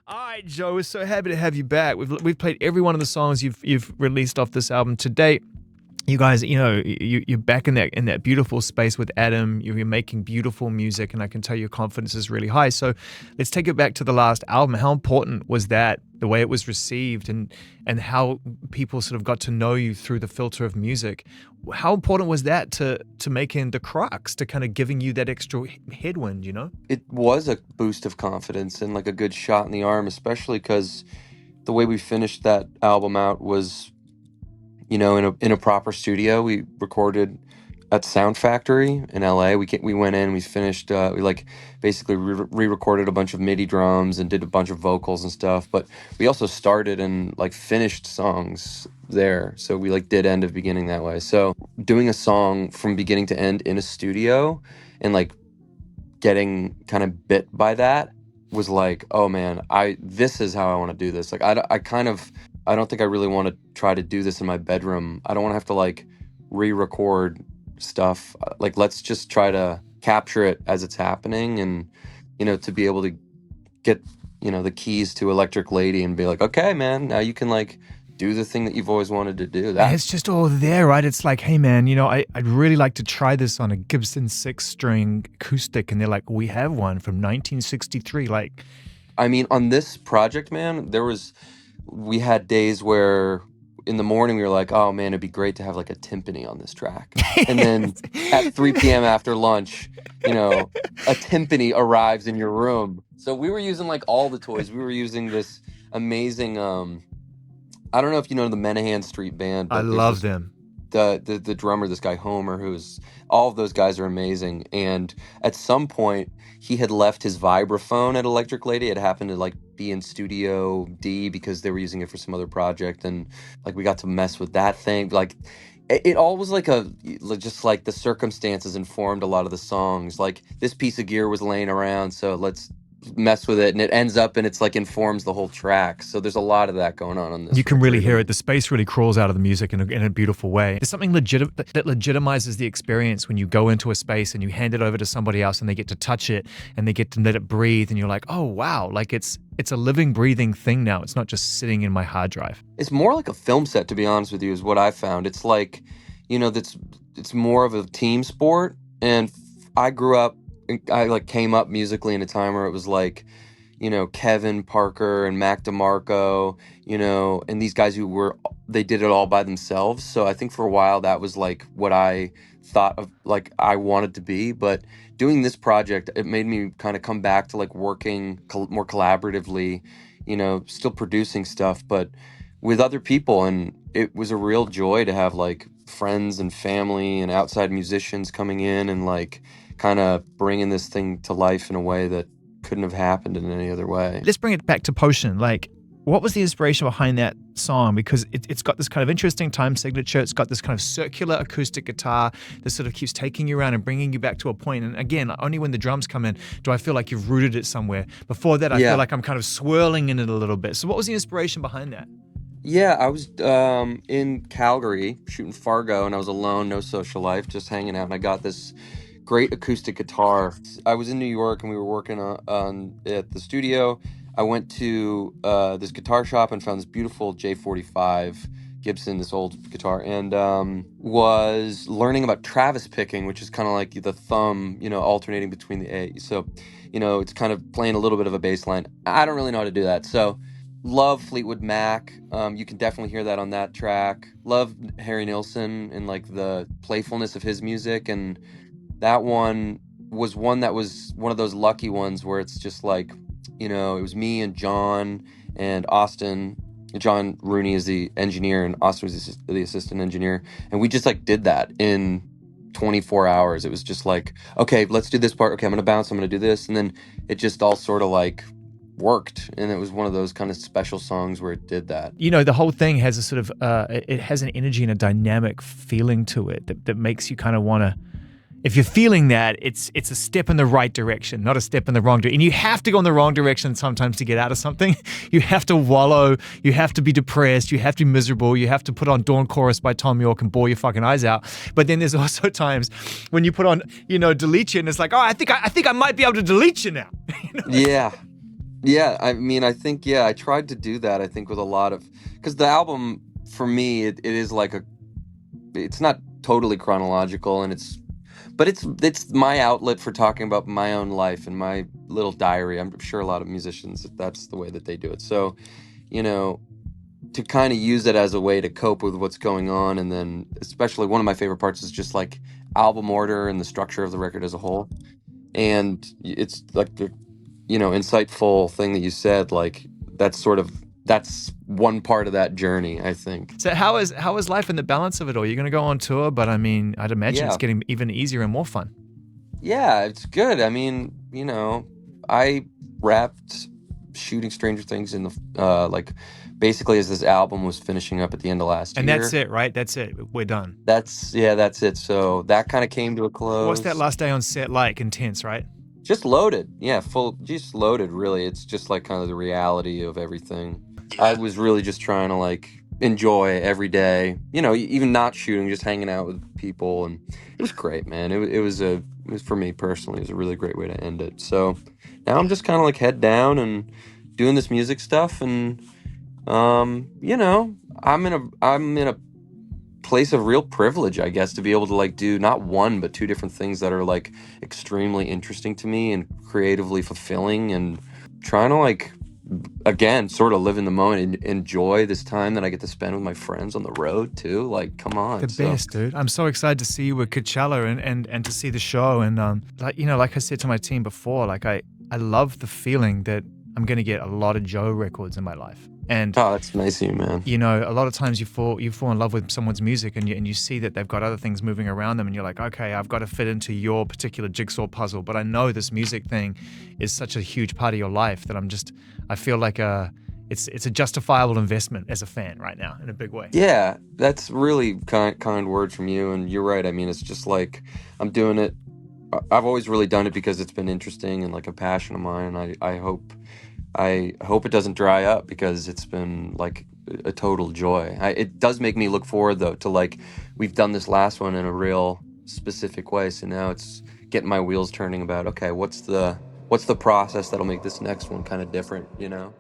All right, Joe, we're so happy to have you back. We've played every one of the songs you've released off this album to date. You guys, you're back in that beautiful space with Adam. You're making beautiful music, and I can tell your confidence is really high. So, let's take it back to the last album. How important was that? The way it was received, and how people sort of got to know you through the filter of music. How important was that to making the crux, to kind of giving you that extra headwind? It was a boost of confidence and like a good shot in the arm, especially because the way we finished that album out was, in a proper studio. We recorded at Sound Factory in LA. We went in, we finished, we like basically re-recorded a bunch of MIDI drums and did a bunch of vocals and stuff. But we also started and like finished songs there, so we like did end of beginning that way. So doing a song from beginning to end in a studio and like getting kind of bit by that was like, oh man, this is how I want to do this. Like I don't think I really want to try to do this in my bedroom. I don't want to have to like re-record stuff. Like let's just try to capture it as it's happening, and to be able to get the keys to Electric Lady and be like, okay man, now you can like do the thing that you've always wanted to do. It's just all there, right? It's like, hey man, I'd really like to try this on a Gibson 6-string acoustic, and they're like, we have one from 1963. Like, I mean, on this project, man, we had days where in the morning we were like, oh man, it'd be great to have like a timpani on this track. And then at 3 p.m. after lunch, a timpani arrives in your room. So we were using like all the toys. We were using this amazing, I don't know if you know the Menahan Street Band. But I love them. The drummer, this guy Homer, all of those guys are amazing. And at some point, he had left his vibraphone at Electric Lady. It happened to like be in Studio D because they were using it for some other project, and like we got to mess with that thing. Like it all was like just like the circumstances informed a lot of the songs. Like this piece of gear was laying around, so let's mess with it, and it ends up and it's like informs the whole track. So there's a lot of that going on this. You can really hear it. The space really crawls out of the music in a beautiful way. There's something that legitimizes the experience when you go into a space and you hand it over to somebody else and they get to touch it and they get to let it breathe, and you're like, oh wow, like it's a living, breathing thing now. It's not just sitting in my hard drive. It's more like a film set, to be honest with you, is what I found. It's like, it's more of a team sport. And I grew up, I like came up musically in a time where it was like, Kevin Parker and Mac DeMarco, and these guys they did it all by themselves. So I think for a while that was like what I thought of, like I wanted to be. But doing this project, it made me kind of come back to like working more collaboratively, still producing stuff, but with other people. And it was a real joy to have like friends and family and outside musicians coming in and like kind of bringing this thing to life in a way that couldn't have happened in any other way. Let's bring it back to Potion. Like, what was the inspiration behind that song? Because it's got this kind of interesting time signature. It's got this kind of circular acoustic guitar that sort of keeps taking you around and bringing you back to a point. And again, only when the drums come in do I feel like you've rooted it somewhere. Before that, I feel like I'm kind of swirling in it a little bit. So what was the inspiration behind that? Yeah, I was in Calgary shooting Fargo, and I was alone, no social life, just hanging out. And I got this great acoustic guitar. I was in New York and we were working on at the studio. I went to this guitar shop and found this beautiful J45 Gibson, this old guitar, and was learning about Travis picking, which is kind of like the thumb, alternating between the A. So, it's kind of playing a little bit of a bass line. I don't really know how to do that. So love Fleetwood Mac. You can definitely hear that on that track. Love Harry Nilsson and like the playfulness of his music, and that one was one of those lucky ones where it's just like, it was me and John and Austin. John Rooney is the engineer and Austin was the assistant engineer. And we just like did that in 24 hours. It was just like, okay, let's do this part. Okay, I'm going to bounce. I'm going to do this. And then it just all sort of like worked. And it was one of those kind of special songs where it did that. The whole thing has a sort of, it has an energy and a dynamic feeling to it that makes you kind of want to, if you're feeling that, it's a step in the right direction, not a step in the wrong direction. And you have to go in the wrong direction sometimes to get out of something. You have to wallow. You have to be depressed. You have to be miserable. You have to put on Dawn Chorus by Tom York and bawl your fucking eyes out. But then there's also times when you put on, Delete You, and it's like, oh, I think I might be able to delete you now. Yeah. Yeah, I mean, I think, yeah, I tried to do that, I think, with a lot of, because the album, for me, it is like it's not totally chronological, and but it's my outlet for talking about my own life and my little diary. I'm sure a lot of musicians, that's the way that they do it. So, you know, to kind of use it as a way to cope with what's going on. And then, especially, one of my favorite parts is just like album order and the structure of the record as a whole. And it's like the, insightful thing that you said, like, that's one part of that journey, I think. So how is life and the balance of it all? You're going to go on tour, but I mean, I'd imagine it's Yeah. getting even easier and more fun. Yeah, it's good. I mean, I wrapped shooting Stranger Things in the like, basically, as this album was finishing up at the end of last And that's year. it, right? That's it. We're done. That's it. So that kind of came to a What's that close. last day on set like? Intense, right? Just loaded. Yeah, just loaded, really. It's just like kind of the reality of everything. I was really just trying to like enjoy every day, even not shooting, just hanging out with people. And it was great, man. It was, for me personally, it was a really great way to end it. So now I'm just kind of like head down and doing this music stuff. And, I'm in a place of real privilege, I guess, to be able to like do not one but two different things that are like extremely interesting to me and creatively fulfilling, and trying to like, again, sort of live in the moment and enjoy this time that I get to spend with my friends on the road too. Like, come The on. So best, dude. I'm so excited to see you at Coachella and to see the show. And like I said to my team before, like I love the feeling that I'm gonna get a lot of Joe records in my life. And oh, that's nice of you, man. a lot of times you fall in love with someone's music, and you see that they've got other things moving around them, and you're like, okay, I've got to fit into your particular jigsaw puzzle. But I know this music thing is such a huge part of your life that I feel like it's a justifiable investment as a fan right now in a big way. Yeah, that's really kind words from you, and you're right. I mean, it's just like, I'm doing it. I've always really done it because it's been interesting and like a passion of mine. And I hope it doesn't dry up, because it's been like a total joy. It does make me look forward, though, to like, we've done this last one in a real specific way. So now it's getting my wheels turning about, okay, what's the process that'll make this next one kind of different, you know?